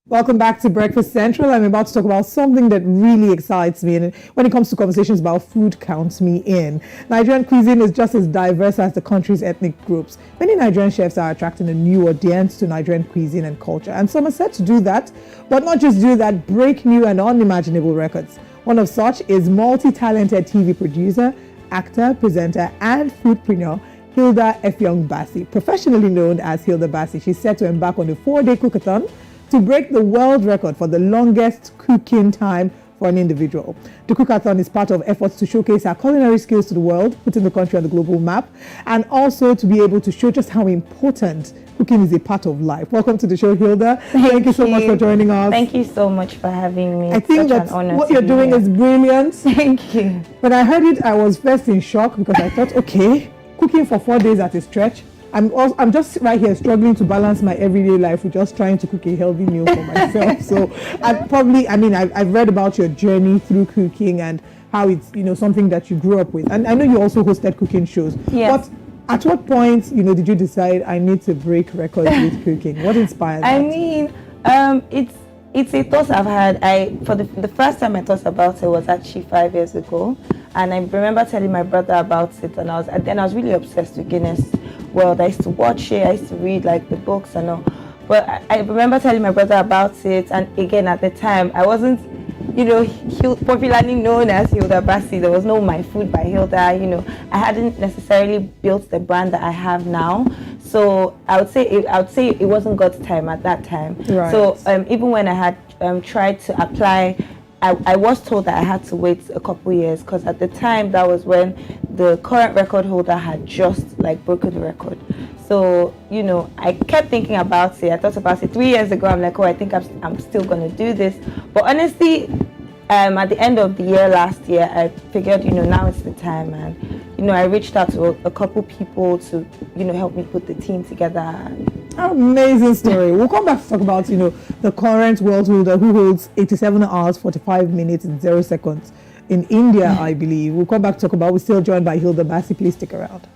Welcome back to Breakfast Central. I'm about to talk about something that really excites me, and when it comes to conversations about food, counts me in. Nigerian cuisine is just as diverse as the country's ethnic groups. Many Nigerian chefs are attracting a new audience to Nigerian cuisine and culture, and some are set to do that, but not just do that, break new and unimaginable records. One of such is multi-talented TV producer, actor, presenter, and foodpreneur Hilda Baci, professionally known as Hilda Baci. She's set to embark on a 4-day Cook-A-Thon to break the world record for the longest cooking time for an individual. The Cook-A-Thon is part of efforts to showcase our culinary skills to the world, putting the country on the global map, and also to be able to show just how important cooking is a part of life. Welcome to the show, Hilda. Thank you so much for joining us. Thank you so much for having me. I think that what you're doing is brilliant. Thank you. When I heard it, I was first in shock because I thought, okay, cooking for 4 days at a stretch. I'm just right here struggling to balance my everyday life with just trying to cook a healthy meal for myself. So I've read about your journey through cooking and how it's, something that you grew up with. And I know you also hosted cooking shows. Yes. But at what point, did you decide I need to break records with cooking? What inspired that? I mean, it's a thought I've had. For the first time I thought about it was actually 5 years ago. And I remember telling my brother about it, and I was really obsessed with Guinness World. I used to watch it, I used to read like the books and all. But I remember telling my brother about it, and again at the time I wasn't, popularly known as Hilda Baci. There was no My Food by Hilda. I hadn't necessarily built the brand that I have now. So I would say it wasn't God's time at that time. Right. So even when I had tried to apply, I was told that I had to wait a couple years, because at the time that was when the current record holder had just broken the record. So I kept thinking about it. I thought about it 3 years ago. I'm like, oh, I think I'm still gonna do this. But honestly, at the end of the year last year, I figured now it's the time, and I reached out to a couple people to help me put the team together. Amazing story. We'll come back to talk about the current world holder who holds 87 hours 45 minutes and 0 seconds in India, I believe. We'll come back to talk about. We're still joined by Hilda Baci. Please stick around.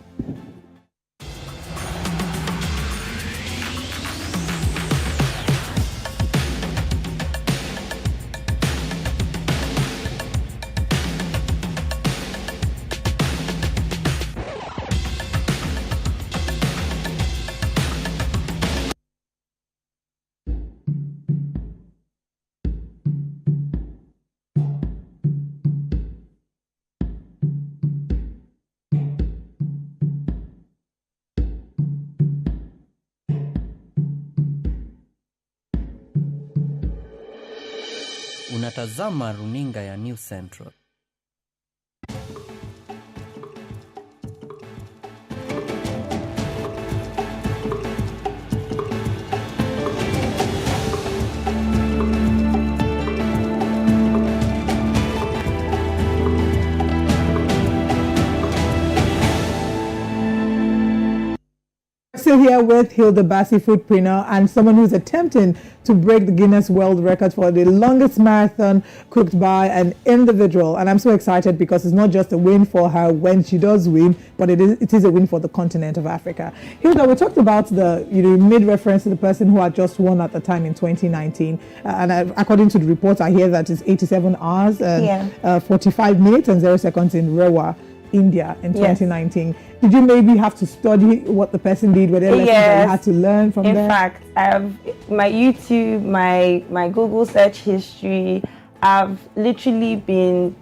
Unatazama runinga ya New Central. Still here with Hilda Baci, foodpreneur, and someone who's attempting to break the Guinness World Record for the longest marathon cooked by an individual. And I'm so excited because it's not just a win for her when she does win, but it is a win for the continent of Africa. Hilda, we talked about you made reference to the person who had just won at the time in 2019. According to the report, I hear that it's 87 hours, 45 minutes and 0 seconds in Rewa, India in 2019. Yes. Did you maybe have to study what the person did? Were there lessons that you had to learn from there? In fact, I have my YouTube, my Google search history. I've literally been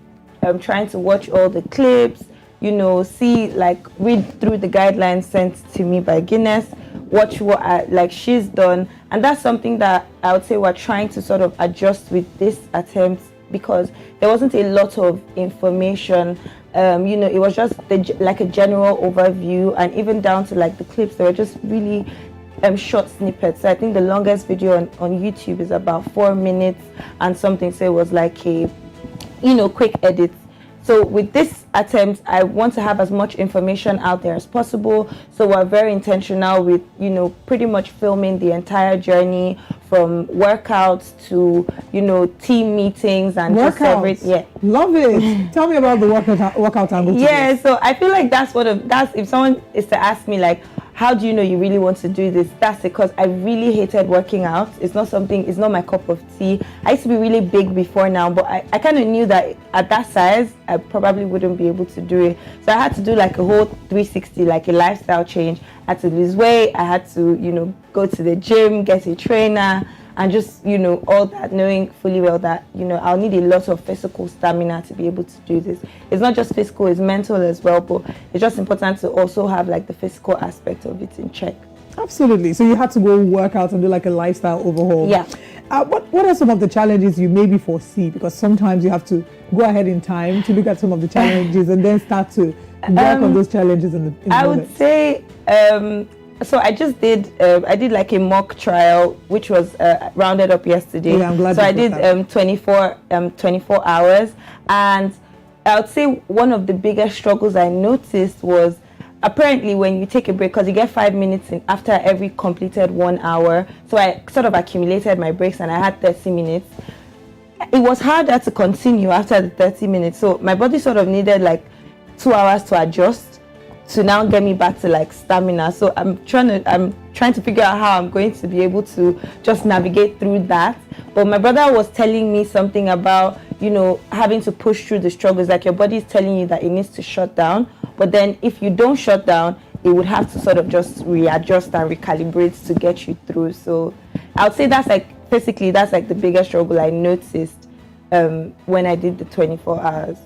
trying to watch all the clips, see, read through the guidelines sent to me by Guinness, watch what she's done. And that's something that I would say we're trying to sort of adjust with this attempt, because there wasn't a lot of information. It was just a general overview, and even down to the clips, they were just really short snippets. So I think the longest video on YouTube is about 4 minutes and something. So it was like a quick edit. So with this attempt, I want to have as much information out there as possible. So we're very intentional with, pretty much filming the entire journey from workouts to, team meetings and workouts. Just everything. Yeah. Love it. Tell me about the workout angle. Yeah, so I feel like that's if someone is to ask me how do you know you really want to do this? That's because I really hated working out. It's not my cup of tea. I used to be really big before now, but I kind of knew that at that size, I probably wouldn't be able to do it. So I had to do like a whole 360, like a lifestyle change. I had to lose weight. I had to, go to the gym, get a trainer, and just, all that, knowing fully well that, I'll need a lot of physical stamina to be able to do this. It's not just physical, it's mental as well, but it's just important to also have like the physical aspect of it in check. Absolutely. So you had to go work out and do like a lifestyle overhaul. Yeah. What are some of the challenges you maybe foresee? Because sometimes you have to go ahead in time to look at some of the challenges and then start to work on those challenges in the I moment. would say, so I did like a mock trial, which was rounded up yesterday. Yeah, I'm glad so you I did that. 24 hours, and I would say one of the biggest struggles I noticed was apparently when you take a break, because you get 5 minutes in after every completed 1 hour. So I sort of accumulated my breaks and I had 30 minutes. It was harder to continue after the 30 minutes. So my body sort of needed like 2 hours to adjust to now get me back to like stamina. So I'm trying to figure out how I'm going to be able to just navigate through that. But my brother was telling me something about, having to push through the struggles, like your body is telling you that it needs to shut down. But then if you don't shut down, it would have to sort of just readjust and recalibrate to get you through. So I would say that's like the biggest struggle I noticed when I did the 24 hours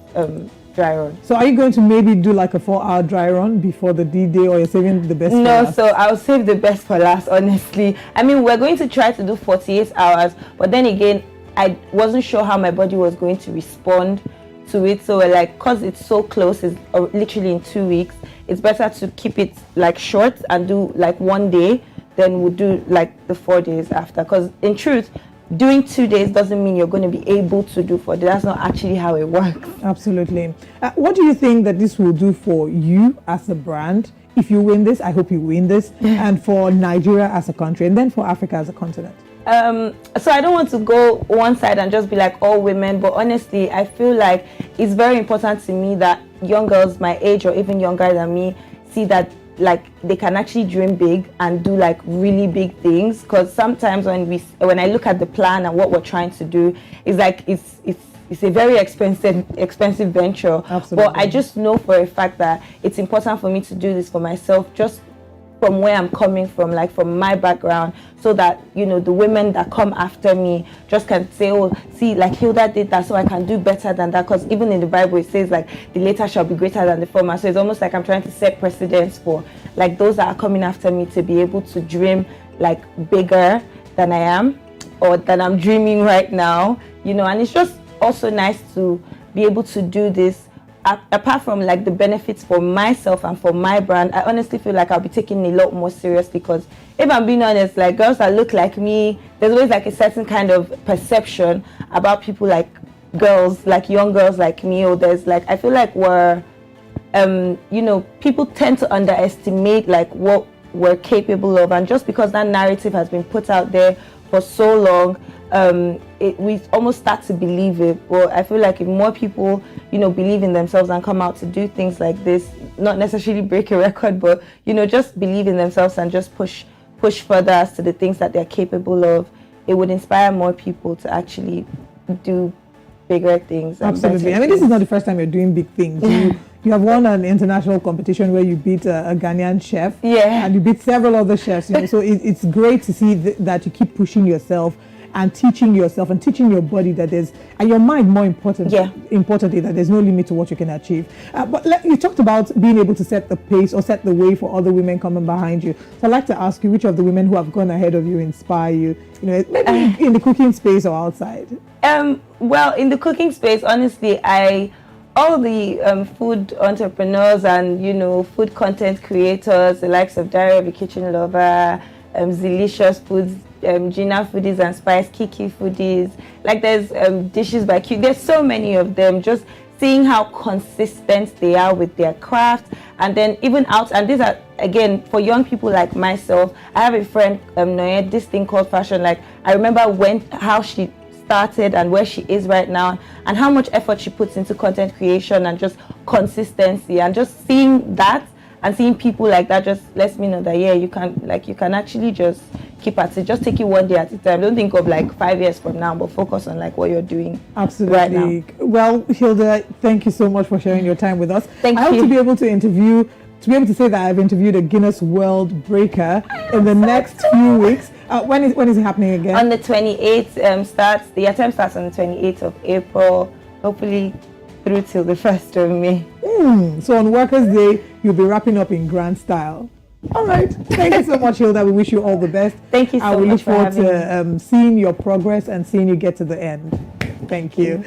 dry run. So are you going to maybe do like a 4-hour dry run before the D-Day, or you're saving the best for No, last? so I'll save the best for last, honestly. I mean, we're going to try to do 48 hours, but then again, I wasn't sure how my body was going to respond to it. So we're like, because it's so close, it's literally in 2 weeks, it's better to keep it like short and do like 1 day, then we'll do like the 4 days after. Because in truth, doing 2 days doesn't mean you're going to be able to do 4 days. That's not actually how it works. Absolutely. What do you think that this will do for you as a brand? If you win this, I hope you win this, and for Nigeria as a country, and then for Africa as a continent. So I don't want to go one side and just be like all women, but honestly, I feel like it's very important to me that young girls my age or even younger than me see that like they can actually dream big and do like really big things. Because sometimes when I look at the plan and what we're trying to do, it's like it's a very expensive venture. Absolutely. But I just know for a fact that it's important for me to do this for myself, just from where I'm coming from, like from my background, so that the women that come after me just can say, oh, see, like Hilda did that, so I can do better than that. Because even in the Bible it says like the later shall be greater than the former. So it's almost like I'm trying to set precedents for like those that are coming after me to be able to dream like bigger than I am or than I'm dreaming right now, and it's just also nice to be able to do this. Apart from like the benefits for myself and for my brand, I honestly feel like I'll be taking it a lot more seriously. Because if I'm being honest, like girls that look like me, there's always like a certain kind of perception about people like girls, like young girls like me, or there's like, I feel like people tend to underestimate like what we're capable of, and just because that narrative has been put out there for so long, we almost start to believe it. But I feel like if more people, believe in themselves and come out to do things like this, not necessarily break a record, but just believe in themselves and just push further as to the things that they're capable of, it would inspire more people to actually do bigger things. Absolutely. I mean, this is not the first time you're doing big things. You have won an international competition where you beat a Ghanaian chef, and you beat several other chefs. So it's great to see that you keep pushing yourself and teaching yourself and teaching your body that and your mind more importantly, that there's no limit to what you can achieve. But you talked about being able to set the pace or set the way for other women coming behind you. So I'd like to ask you, which of the women who have gone ahead of you inspire you, maybe in the cooking space or outside? Well, in the cooking space, honestly, all the food entrepreneurs and food content creators, the likes of Daria the Kitchen Lover, Delicious Foods, Gina Foodies and Spice, Kiki Foodies, like there's Dishes by Q, there's so many of them. Just seeing how consistent they are with their craft, and then even and these are again for young people like myself. I have a friend, Noye, this thing called fashion. Like I remember how she started and where she is right now, and how much effort she puts into content creation and just consistency, and just seeing that And seeing people like that just lets me know that, yeah, you can actually just keep at it. Just take it one day at a time. Don't think of like 5 years from now, but focus on like what you're doing Absolutely. right now. Well, Hilda, thank you so much for sharing your time with us. Thank I hope you. to be able to say that I've interviewed a Guinness World Breaker in the next few weeks. When is it happening again? On the 28th, the attempt starts on the 28th of April, hopefully through till the 1st of May. So on Workers' Day, you'll be wrapping up in grand style. All right. Thank you so much, Hilda. We wish you all the best. Thank you so I will much look for forward having me. to seeing your progress and seeing you get to the end. Thank you.